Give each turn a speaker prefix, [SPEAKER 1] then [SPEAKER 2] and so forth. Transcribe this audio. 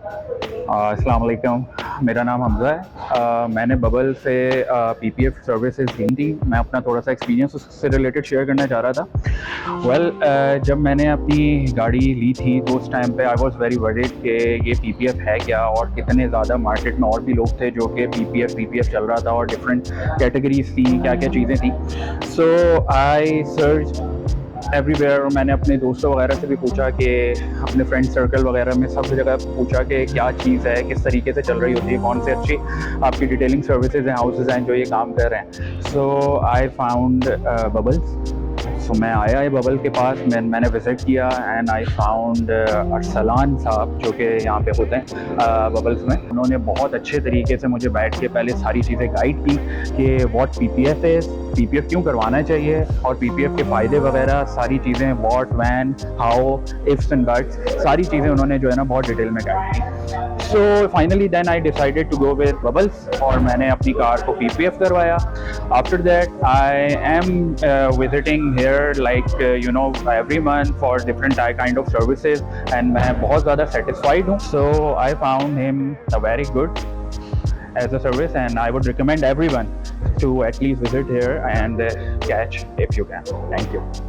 [SPEAKER 1] अस्सलाम वालेकुम। मेरा नाम हमज़ा है। मैंने बबल से पीपीएफ सर्विसेज ली थी। मैं अपना थोड़ा सा एक्सपीरियंस उससे रिलेटेड शेयर करना चाह रहा था। जब मैंने अपनी गाड़ी ली थी तो उस टाइम पे आई वाज़ वेरी वरीड कि ये पीपीएफ है क्या, और कितने ज़्यादा मार्केट में और भी लोग थे जो कि पीपीएफ चल रहा था और डिफरेंट कैटेगरीज थी, क्या क्या चीज़ें थी। सो आई सर्च एवरीवेयर। मैंने अपने दोस्तों वगैरह से भी पूछा कि अपने फ्रेंड सर्कल वगैरह में सब जगह पूछा कि क्या चीज़ है, किस तरीके से चल रही होती है, कौन से अच्छी आपकी डिटेलिंग सर्विसेज हैं, हाउसेज हैं जो ये काम कर रहे हैं। सो आई फाउंड बबल्स। सो मैं आया है बबल के पास, मैंने विज़िट किया एंड आई फाउंड अरसलान साहब जो कि यहाँ पे होते हैं बबल्स में। उन्होंने बहुत अच्छे तरीके से मुझे बैठ के पहले सारी चीज़ें गाइड की कि व्हाट पीपीएफ है, पीपीएफ क्यों करवाना चाहिए और पीपीएफ के फ़ायदे वगैरह सारी चीज़ें, what, when, how, ifs and buts, सारी चीज़ें उन्होंने जो है ना बहुत डिटेल में गाइड की। So finally then I decided to go with Bubbles और मैंने अपनी कार को पीपीएफ करवाया। After that I am visiting here like you know every month for different kind of services and मैं बहुत ज़्यादा सेटिस्फाइड हूँ। So I found him a very good as a service, and I would recommend everyone to at least visit here and catch if you can. Thank you.